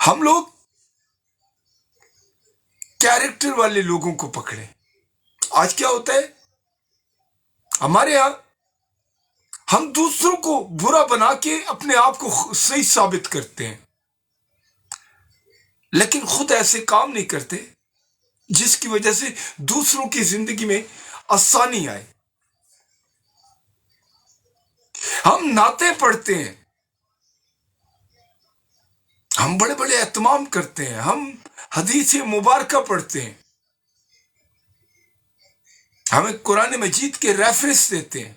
ہم لوگ کیریکٹر والے لوگوں کو پکڑے. آج کیا ہوتا ہے ہمارے ہاں؟ ہم دوسروں کو برا بنا کے اپنے آپ کو صحیح ثابت کرتے ہیں، لیکن خود ایسے کام نہیں کرتے جس کی وجہ سے دوسروں کی زندگی میں آسانی آئے. ہم نعتیں پڑھتے ہیں، ہم بڑے بڑے اہتمام کرتے ہیں، ہم حدیث مبارکہ پڑھتے ہیں، ہمیں قرآن مجید کے ریفرنس دیتے ہیں،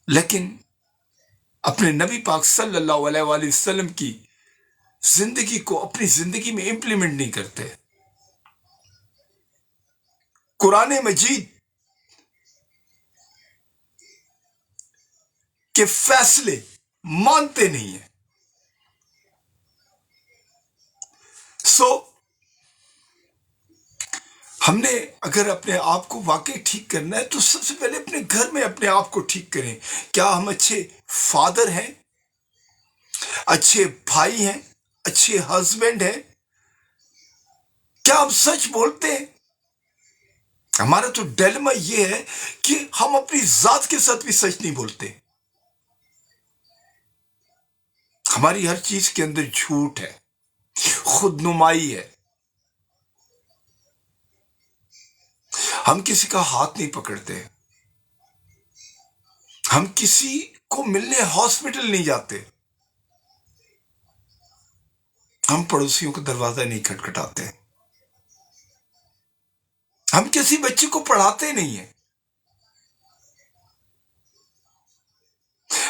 لیکن اپنے نبی پاک صلی اللہ علیہ وآلہ وسلم کی زندگی کو اپنی زندگی میں امپلیمنٹ نہیں کرتے. قرآن مجید کے فیصلے مانتے نہیں ہیں. سو ہم نے اگر اپنے آپ کو واقعی ٹھیک کرنا ہے تو سب سے پہلے اپنے گھر میں اپنے آپ کو ٹھیک کریں. کیا ہم اچھے فادر ہیں، اچھے بھائی ہیں، اچھے ہسبینڈ ہیں؟ کیا ہم سچ بولتے ہیں؟ ہمارا تو ڈیلما یہ ہے کہ ہم اپنی ذات کے ساتھ بھی سچ نہیں بولتے. ہماری ہر چیز کے اندر جھوٹ ہے، خود نمائی ہے. ہم کسی کا ہاتھ نہیں پکڑتے، ہم کسی کو ملنے ہاسپٹل نہیں جاتے، ہم پڑوسیوں کا دروازہ نہیں کھٹکھٹاتے، ہم کسی بچے کو پڑھاتے نہیں ہیں،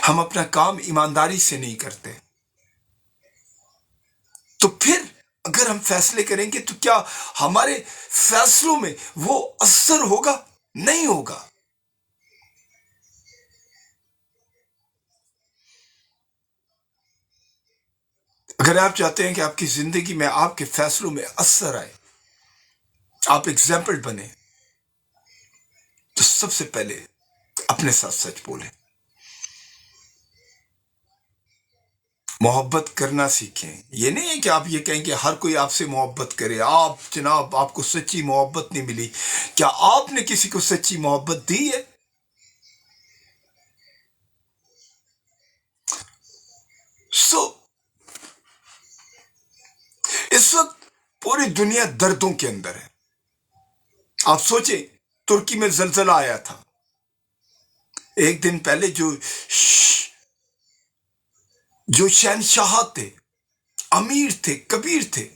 ہم اپنا کام ایمانداری سے نہیں کرتے. تو پھر اگر ہم فیصلے کریں گے تو کیا ہمارے فیصلوں میں وہ اثر ہوگا؟ نہیں ہوگا. اگر آپ چاہتے ہیں کہ آپ کی زندگی میں آپ کے فیصلوں میں اثر آئے، آپ ایگزامپل بنے، تو سب سے پہلے اپنے ساتھ سچ بولیں، محبت کرنا سیکھیں. یہ نہیں ہے کہ آپ یہ کہیں کہ ہر کوئی آپ سے محبت کرے. آپ جناب، آپ کو سچی محبت نہیں ملی. کیا آپ نے کسی کو سچی محبت دی ہے؟ سو اس وقت پوری دنیا دردوں کے اندر ہے. آپ سوچیں، ترکی میں زلزلہ آیا تھا ایک دن پہلے. جو شہنشاہات تھے، امیر تھے، کبیر تھے،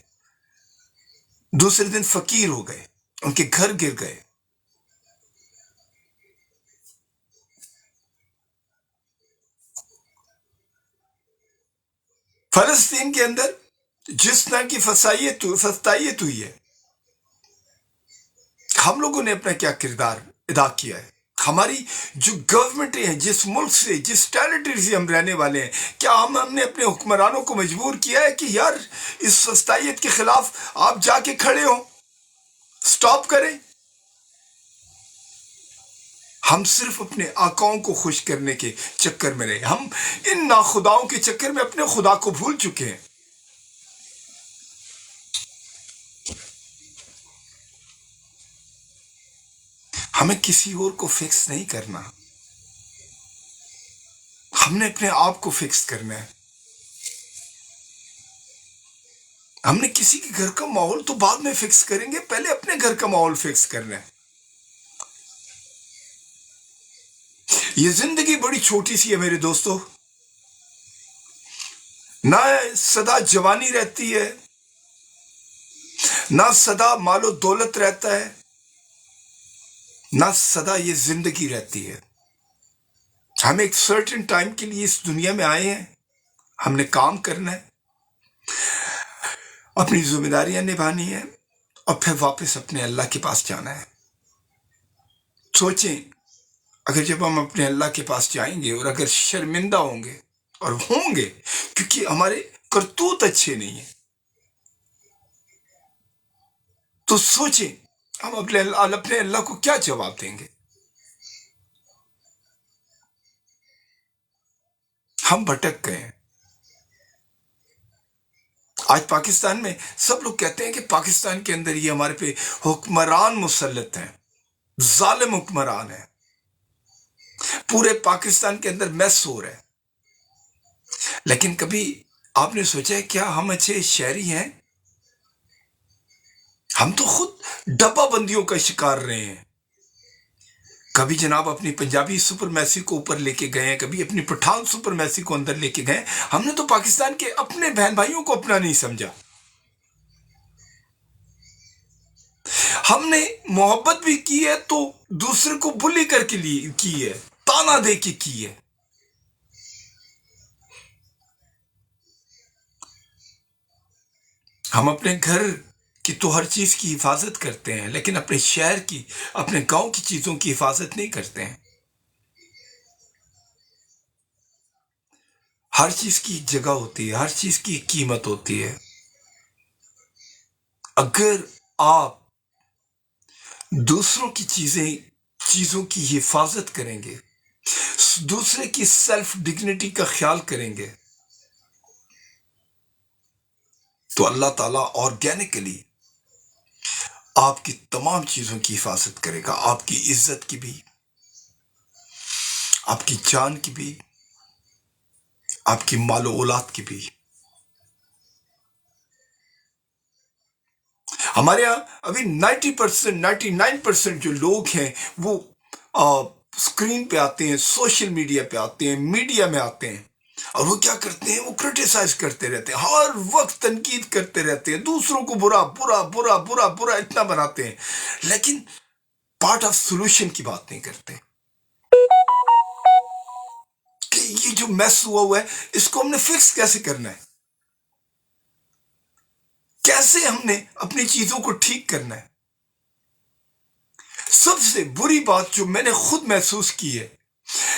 دوسرے دن فقیر ہو گئے، ان کے گھر گر گئے. فلسطین کے اندر جس طرح کی فسطائیت ہوئی ہے، ہم لوگوں نے اپنا کیا کردار ادا کیا ہے؟ ہماری جو گورنمنٹیں ہیں، جس ملک سے، جس ٹیریٹری سے ہم رہنے والے ہیں، کیا ہم نے اپنے حکمرانوں کو مجبور کیا ہے کہ یار اس فسطائیت کے خلاف آپ جا کے کھڑے ہوں، سٹاپ کریں؟ ہم صرف اپنے آقاؤں کو خوش کرنے کے چکر میں رہے. ہم ان ناخداؤں کے چکر میں اپنے خدا کو بھول چکے ہیں. ہمیں کسی اور کو فکس نہیں کرنا، ہم نے اپنے آپ کو فکس کرنا ہے. ہم نے کسی کے گھر کا ماحول تو بعد میں فکس کریں گے، پہلے اپنے گھر کا ماحول فکس کرنا ہے. یہ زندگی بڑی چھوٹی سی ہے میرے دوستو. نہ سدا جوانی رہتی ہے، نہ سدا مال و دولت رہتا ہے، نہ سدا یہ زندگی رہتی ہے. ہم ایک سرٹن ٹائم کے لیے اس دنیا میں آئے ہیں. ہم نے کام کرنا ہے، اپنی ذمہ داریاں نبھانی ہے، اور پھر واپس اپنے اللہ کے پاس جانا ہے. سوچیں، اگر جب ہم اپنے اللہ کے پاس جائیں گے اور اگر شرمندہ ہوں گے، اور ہوں گے کیونکہ ہمارے کرتوت اچھے نہیں ہیں، تو سوچیں ہم اپنے اللہ کو کیا جواب دیں گے؟ ہم بھٹک گئے ہیں. آج پاکستان میں سب لوگ کہتے ہیں کہ پاکستان کے اندر یہ ہمارے پہ حکمران مسلط ہیں، ظالم حکمران ہیں، پورے پاکستان کے اندر میس ہو رہا ہے۔ لیکن کبھی آپ نے سوچا ہے کیا ہم اچھے شہری ہیں؟ ہم تو خود ڈبہ بندیوں کا شکار رہے ہیں۔ کبھی جناب اپنی پنجابی سپر میسی کو اوپر لے کے گئے ہیں، کبھی اپنی پٹھان سپر میسی کو اندر لے کے گئے ہیں۔ ہم نے تو پاکستان کے اپنے بہن بھائیوں کو اپنا نہیں سمجھا۔ ہم نے محبت بھی کی ہے تو دوسرے کو بلی کر کے لیے کی ہے، تانا دے کے کی ہے۔ ہم اپنے گھر کی تو ہر چیز کی حفاظت کرتے ہیں، لیکن اپنے شہر کی، اپنے گاؤں کی چیزوں کی حفاظت نہیں کرتے ہیں۔ ہر چیز کی ایک جگہ ہوتی ہے، ہر چیز کی ایک قیمت ہوتی ہے۔ اگر آپ دوسروں کی چیزوں کی حفاظت کریں گے، دوسرے کی سیلف ڈگنیٹی کا خیال کریں گے، تو اللہ تعالیٰ آرگینکلی آپ کی تمام چیزوں کی حفاظت کرے گا، آپ کی عزت کی بھی، آپ کی جان کی بھی، آپ کی مال و اولاد کی بھی۔ ہمارے یہاں ابھی 90%، 99% جو لوگ ہیں وہ اسکرین پہ آتے ہیں، سوشل میڈیا پہ آتے ہیں، میڈیا میں آتے ہیں، اور وہ کیا کرتے ہیں؟ وہ کرٹیسائز کرتے رہتے ہیں، ہر وقت تنقید کرتے رہتے ہیں، دوسروں کو برا برا برا برا برا اتنا بناتے ہیں، لیکن پارٹ آف سولوشن کی بات نہیں کرتے کہ یہ جو میس ہوا ہے اس کو ہم نے فکس کیسے کرنا ہے، کیسے ہم نے اپنی چیزوں کو ٹھیک کرنا ہے۔ سب سے بری بات جو میں نے خود محسوس کی ہے،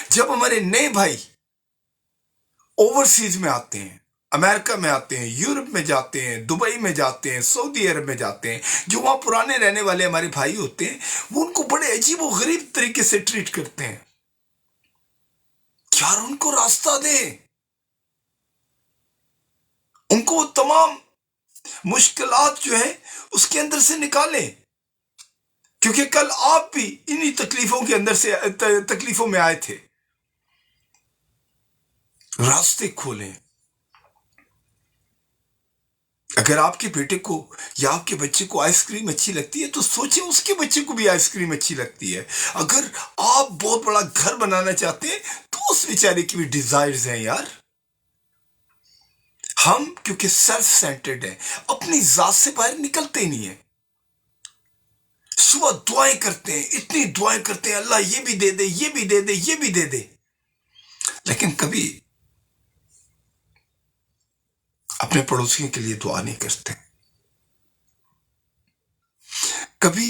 جب ہمارے نئے بھائی اوورسیز میں آتے ہیں، امریکہ میں آتے ہیں، یورپ میں جاتے ہیں، دبئی میں جاتے ہیں، سعودی عرب میں جاتے ہیں، جو وہاں پرانے رہنے والے ہمارے بھائی ہوتے ہیں، وہ ان کو بڑے عجیب و غریب طریقے سے ٹریٹ کرتے ہیں۔ یار ان کو راستہ دے، ان کو تمام مشکلات جو ہیں اس کے اندر سے نکالیں، کیونکہ کل آپ بھی انہی تکلیفوں کے اندر سے تکلیفوں میں آئے تھے۔ راستے کھولیں۔ اگر آپ کے بیٹے کو یا آپ کے بچے کو آئس کریم اچھی لگتی ہے تو سوچیں اس کے بچے کو بھی آئس کریم اچھی لگتی ہے۔ اگر آپ بہت بڑا گھر بنانا چاہتے ہیں تو اس بیچارے کی بھی ڈیزائرز ہیں یار۔ ہم کیونکہ سیلف سینٹرڈ ہیں، اپنی ذات سے باہر نکلتے ہی نہیں ہیں۔ صبح دعائیں کرتے ہیں، اتنی دعائیں کرتے ہیں، اللہ یہ بھی دے دے، یہ بھی دے دے، یہ بھی دے دے، لیکن کبھی اپنے پڑوسیوں کے لیے دعا نہیں کرتے، کبھی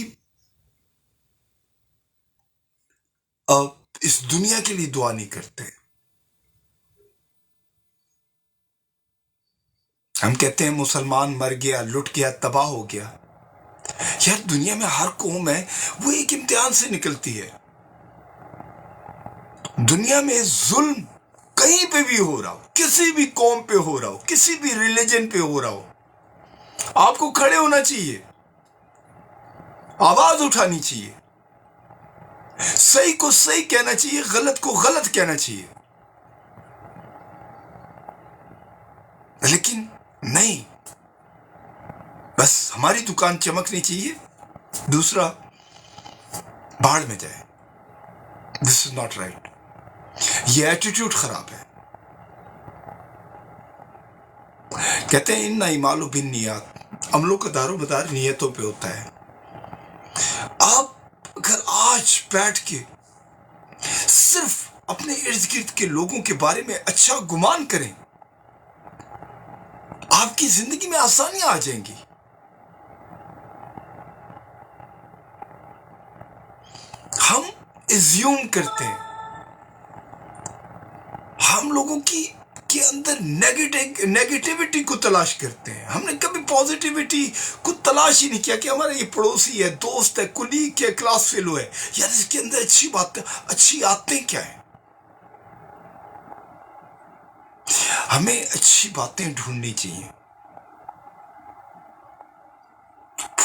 اس دنیا کے لیے دعا نہیں کرتے۔ ہم کہتے ہیں مسلمان مر گیا، لٹ گیا، تباہ ہو گیا۔ یار دنیا میں ہر قوم ہے وہ ایک امتحان سے نکلتی ہے۔ دنیا میں ظلم کہیں پہ بھی ہو رہا ہو، کسی بھی قوم پہ ہو رہا ہو، کسی بھی ریلیجن پہ ہو رہا ہو، آپ کو کھڑے ہونا چاہیے، آواز اٹھانی چاہیے، صحیح کو صحیح کہنا چاہیے، غلط کو غلط کہنا چاہیے، لیکن نہیں، بس ہماری دکان چمکنی چاہیے، دوسرا بھاڑ میں جائے۔ دس از ناٹ رائٹ، یہ ایٹیٹیوڈ خراب ہے۔ کہتے ہیں ان اعمال بالنیات، عملوں کا دار و مدار نیتوں پہ ہوتا ہے۔ آپ اگر آج بیٹھ کے صرف اپنے ارد گرد کے لوگوں کے بارے میں اچھا گمان کریں، آپ کی زندگی میں آسانیاں آ جائیں گی۔ ہم ایزیوم کرتے ہیں، ہم لوگوں کے اندر نیگیٹیوٹی کو تلاش کرتے ہیں، ہم نے کبھی پازیٹیوٹی کو تلاش ہی نہیں کیا کہ ہمارا یہ پڑوسی ہے، دوست ہے، کولیگ ہے، کلاس فیلو ہے، یار اس کے اندر اچھی باتیں، اچھی عادتیں کیا ہیں۔ ہمیں اچھی باتیں ڈھونڈنی چاہیے،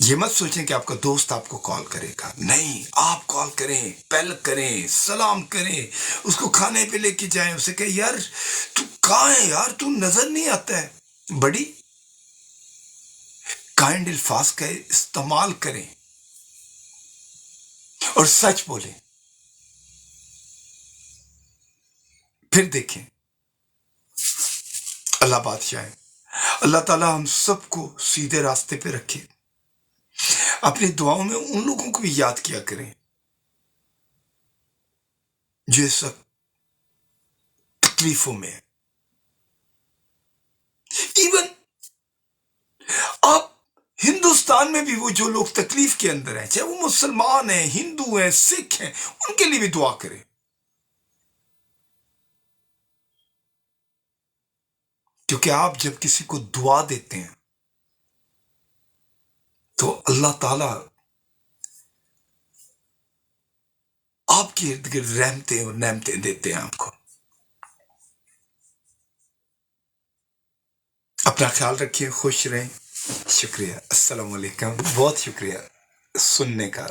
یہ مت سوچیں کہ آپ کا دوست آپ کو کال کرے گا، نہیں، آپ کال کریں، پہل کریں، سلام کریں، اس کو کھانے پہ لے کے جائیں، اسے کہیں یار تو کہاں ہے یار، تو نظر نہیں آتا ہے. بڑی کائنڈ الفاظ کا استعمال کریں اور سچ بولیں. پھر دیکھیں اللہ بادشاہ ہے. اللہ تعالیٰ ہم سب کو سیدھے راستے پہ رکھے. اپنی دعاؤں میں ان لوگوں کو بھی یاد کیا کریں جو اس وقت تکلیفوں میں. ایون آپ ہندوستان میں بھی وہ جو لوگ تکلیف کے اندر ہیں، چاہے وہ مسلمان ہیں، ہندو ہیں، سکھ ہیں، ان کے لیے بھی دعا کریں. کیونکہ آپ جب کسی کو دعا دیتے ہیں تو اللہ تعالیٰ آپ کے ارد گرد رحمتیں اور نعمتیں دیتے ہیں آپ کو. اپنا خیال رکھیے، خوش رہیں. شکریہ. السلام علیکم. بہت شکریہ سننے کا.